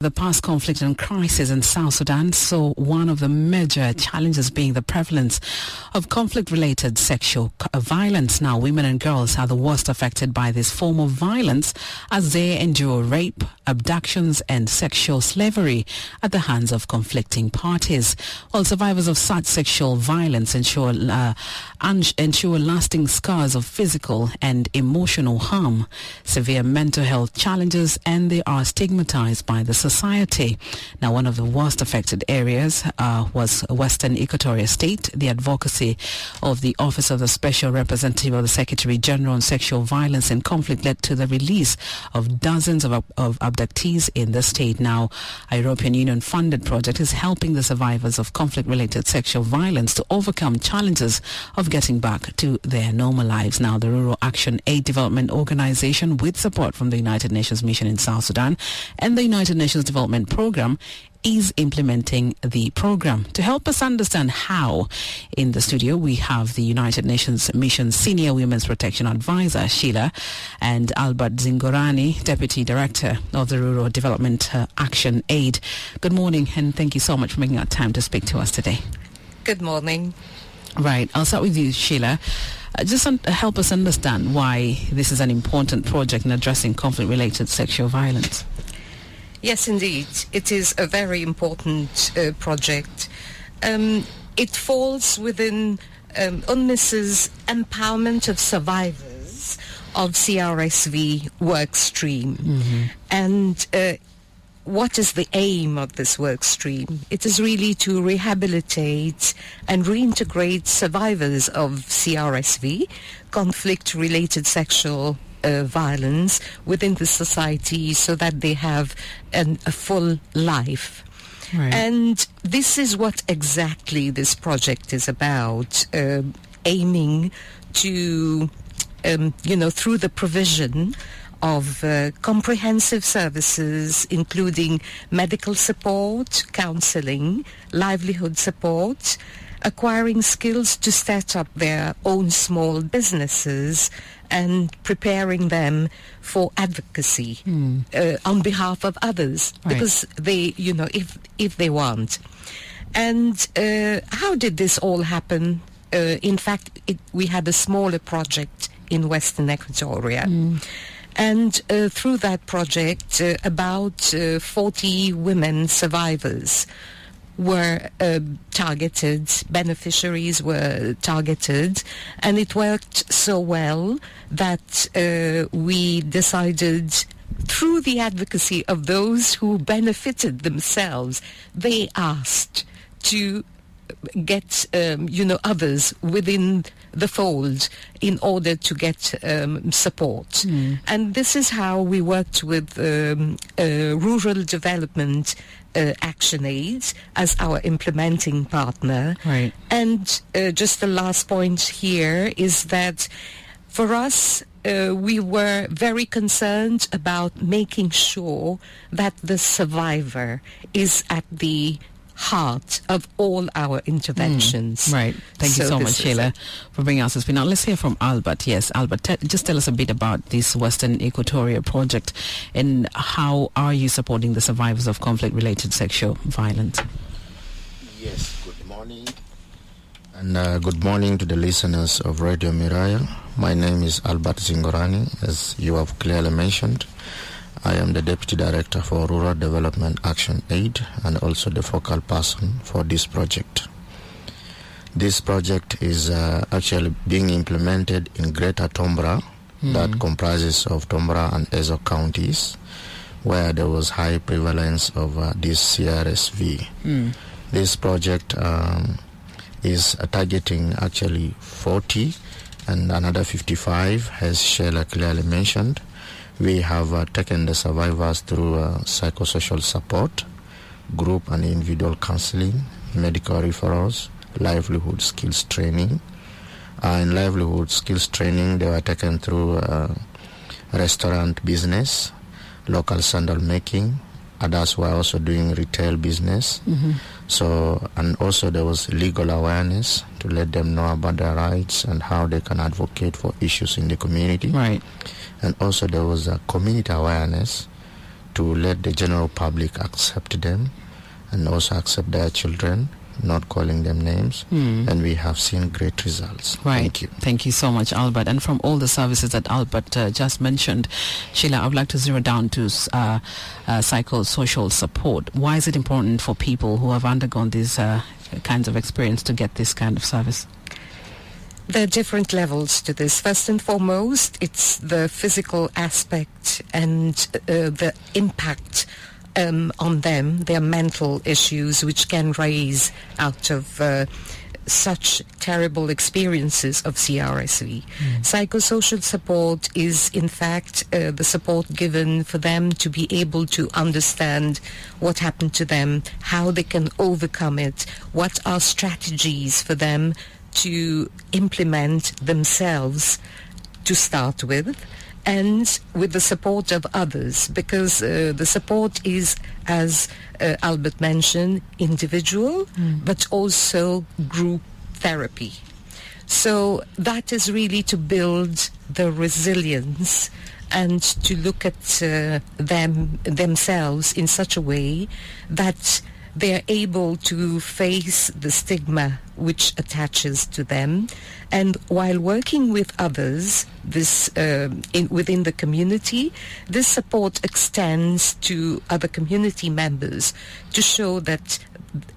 The past conflict and crisis in South Sudan saw one of the major challenges being the prevalence of conflict-related sexual violence. Now, women and girls are the worst affected by this form of violence as they endure rape, abductions and sexual slavery at the hands of conflicting parties. While survivors of such sexual violence ensure lasting scars of physical and emotional harm, severe mental health challenges, and they are stigmatized by the society. Now, one of the worst affected areas was Western Equatoria State. The advocacy of the Office of the Special Representative of the Secretary General on Sexual Violence and Conflict led to the release of dozens of abductees in the state. Now, a European Union funded project is helping the survivors of conflict-related sexual violence to overcome challenges of getting back to their normal lives. Now, the Rural Action Aid Development Organization, with support from the United Nations Mission in South Sudan and the United Nations Development Program, is implementing the program. To help us understand how, in the studio we have the United Nations Mission Senior Women's Protection Advisor, Sheila, and Albert Zingorani, Deputy Director of the Rural Development Action Aid. Good morning, and thank you so much for making out time to speak to us today. Good morning. Right, I'll start with you, Sheila. Just help us understand why this is an important project in addressing conflict-related sexual violence. Yes, indeed. It is a very important project. It falls within UNMISS's empowerment of survivors of CRSV work stream. Mm-hmm. And what is the aim of this work stream? It is really to rehabilitate and reintegrate survivors of CRSV, conflict-related sexual violence, within the society so that they have a full life. Right. And this is what exactly this project is about, aiming to, through the provision of comprehensive services, including medical support, counseling, livelihood support, acquiring skills to set up their own small businesses, and preparing them for advocacy on behalf of others, right, because they, if they want. And how did this all happen? In fact, we had a smaller project in Western Equatoria. And through that project, about 40 women survivors were targeted, beneficiaries were targeted, and it worked so well that we decided, through the advocacy of those who benefited themselves, they asked to get, others within the fold in order to get support. And this is how we worked with Rural Development Action Aid as our implementing partner. Right. And just the last point here is that for us, we were very concerned about making sure that the survivor is at the heart of all our interventions. Right. Thank you so much, Sheila, for bringing us to speak. Now, let's hear from Albert. Yes, Albert, just tell us a bit about this Western Equatoria project and how are you supporting the survivors of conflict-related sexual violence? Yes, good morning. And good morning to the listeners of Radio Miraya. My name is Albert Zingorani, as you have clearly mentioned. I am the Deputy Director for Rural Development Action Aid and also the focal person for this project. This project is actually being implemented in Greater Tombra, that comprises of Tombra and Ezo counties, where there was high prevalence of this CRSV. This project is targeting actually 40 and another 55, as Sheila clearly mentioned. We have taken the survivors through psychosocial support, group and individual counseling, medical referrals, livelihood skills training. In livelihood skills training, they were taken through restaurant business, local sandal making. Others were also doing retail business. So, and also there was legal awareness to let them know about their rights and how they can advocate for issues in the community. Right. And also there was a community awareness to let the general public accept them and also accept their children, not calling them names, and we have seen great results. Right. Thank you. Thank you so much, Albert. And from all the services that Albert just mentioned, Sheila, I would like to zero down to psychosocial support. Why is it important for people who have undergone these kinds of experience to get this kind of service? There are different levels to this. First and foremost, it's the physical aspect and the impact on them, their mental issues, which can rise out of such terrible experiences of CRSV. Psychosocial support is, in fact, the support given for them to be able to understand what happened to them, how they can overcome it, what are strategies for them to implement themselves to start with, and with the support of others, because the support is, as Albert mentioned, individual, but also group therapy. So that is really to build the resilience and to look at themselves in such a way that they're able to face the stigma which attaches to them, and while working with others, this within the community, this support extends to other community members to show that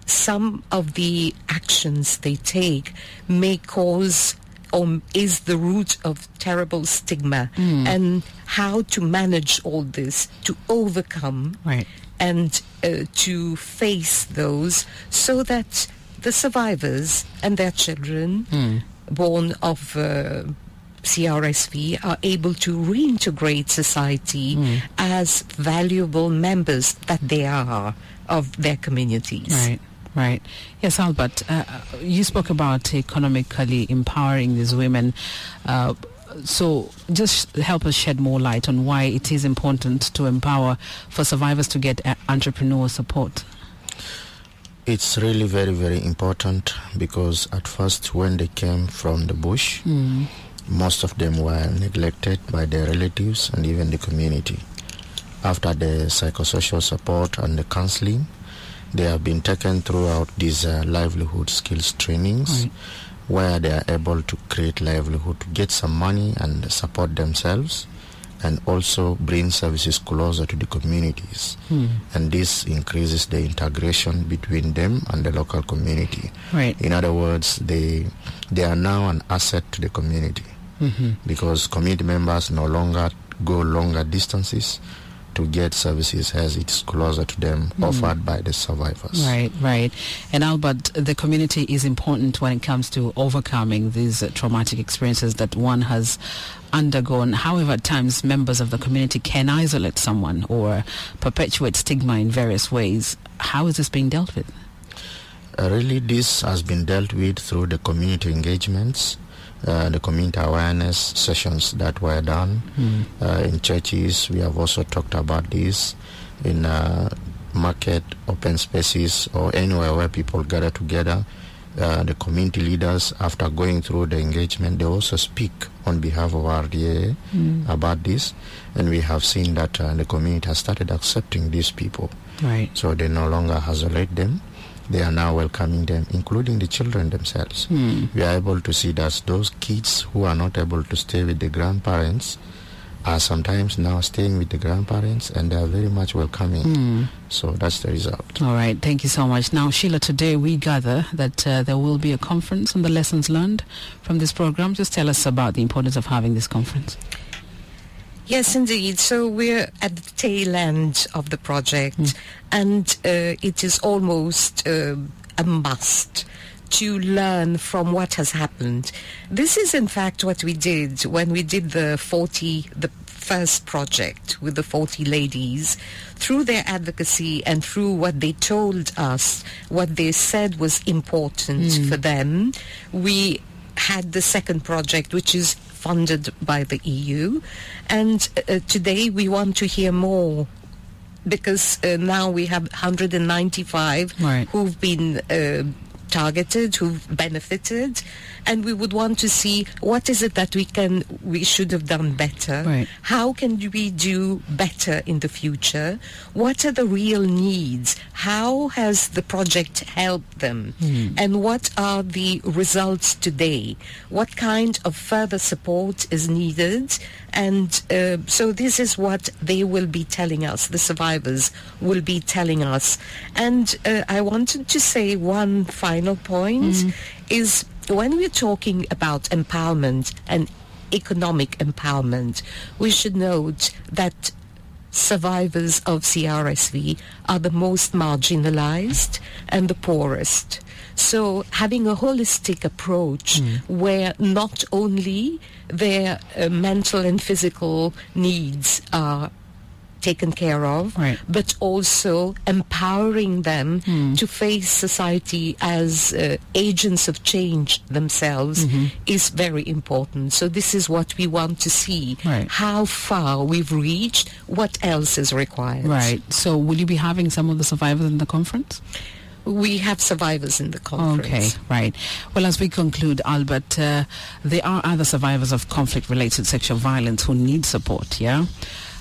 some of the actions they take may cause or is the root of terrible stigma, and how to manage all this, to overcome and to face those, so that the survivors and their children born of CRSV are able to reintegrate society as valuable members that they are of their communities. Right. Yes, Albert, you spoke about economically empowering these women. So just help us shed more light on why it is important to empower for survivors to get entrepreneur support. It's really very, very important, because at first when they came from the bush, most of them were neglected by their relatives and even the community. After the psychosocial support and the counseling, they have been taken throughout these livelihood skills trainings, where they are able to create livelihood, to get some money and support themselves, and also bring services closer to the communities. And this increases the integration between them and the local community. In other words, they are now an asset to the community, because community members no longer go longer distances to get services as it's closer to them, offered by the survivors. Right. And Albert, the community is important when it comes to overcoming these traumatic experiences that one has undergone. However, at times members of the community can isolate someone or perpetuate stigma in various ways. How is this being dealt with? Really, this has been dealt with through the community engagements, the community awareness sessions that were done in churches. We have also talked about this in market, open spaces, or anywhere where people gather together. The community leaders, after going through the engagement, they also speak on behalf of RDAA about this, and we have seen that the community has started accepting these people. So they no longer isolate them. They are now welcoming them, including the children themselves. We are able to see that those kids who are not able to stay with the grandparents are sometimes now staying with the grandparents, and they are very much welcoming. So that's the result. All right, thank you so much. Now, Sheila, today we gather that there will be a conference on the lessons learned from this program. Just tell us about the importance of having this conference. Yes, indeed. So we're at the tail end of the project, and it is almost a must to learn from what has happened. This is, in fact, what we did when we did the first project with the 40 ladies. Through their advocacy and through what they told us, what they said was important for them, we had the second project, which is funded by the EU, and today we want to hear more, because now we have 195 who've been targeted, who've benefited, and we would want to see what is it that we should have done better. Right. How can we do better in the future? What are the real needs? How has the project helped them? And what are the results today? What kind of further support is needed? And so this is what they will be telling us, the survivors will be telling us. And I wanted to say one final point is when we're talking about empowerment and economic empowerment, we should note that survivors of CRSV are the most marginalized and the poorest. So having a holistic approach where not only their mental and physical needs are taken care of, right, but also empowering them to face society as agents of change themselves is very important. So this is what we want to see, right, how far we've reached, what else is required. Right. So will you be having some of the survivors in the conference? We have survivors in the conference. Okay, right. Well, as we conclude, Albert, there are other survivors of conflict-related sexual violence who need support, yeah?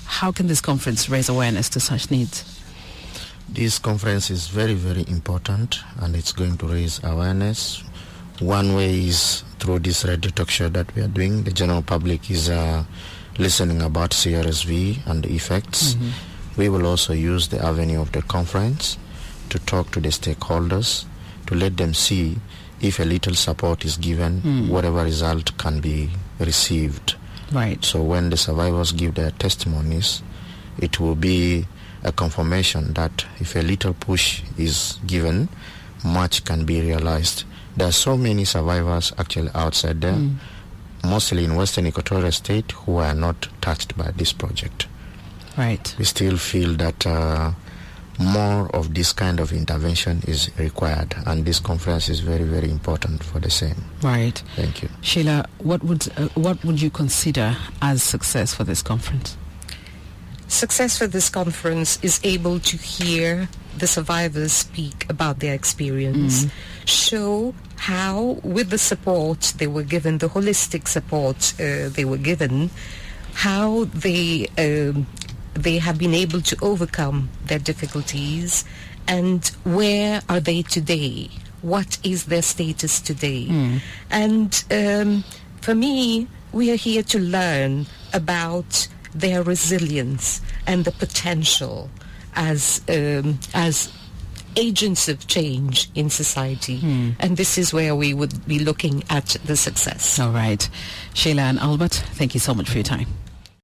How can this conference raise awareness to such needs? This conference is very, very important, and it's going to raise awareness. One way is through this radio talk show that we are doing. The general public is listening about CRSV and the effects. We will also use the avenue of the conference to talk to the stakeholders, to let them see if a little support is given, whatever result can be received. Right. So when the survivors give their testimonies, it will be a confirmation that if a little push is given, much can be realized. There are so many survivors actually outside there, mostly in Western Equatorial State, who are not touched by this project. Right. We still feel that more of this kind of intervention is required, and this conference is very, very important for the same. Right. Thank you. Sheila, what would you consider as success for this conference? Success for this conference is able to hear the survivors speak about their experience, show how, with the support they were given, the holistic support they were given, how they have been able to overcome their difficulties, and where are they today? What is their status today? And for me, we are here to learn about their resilience and the potential as agents of change in society. And this is where we would be looking at the success. All right. Sheila and Albert, thank you so much for your time.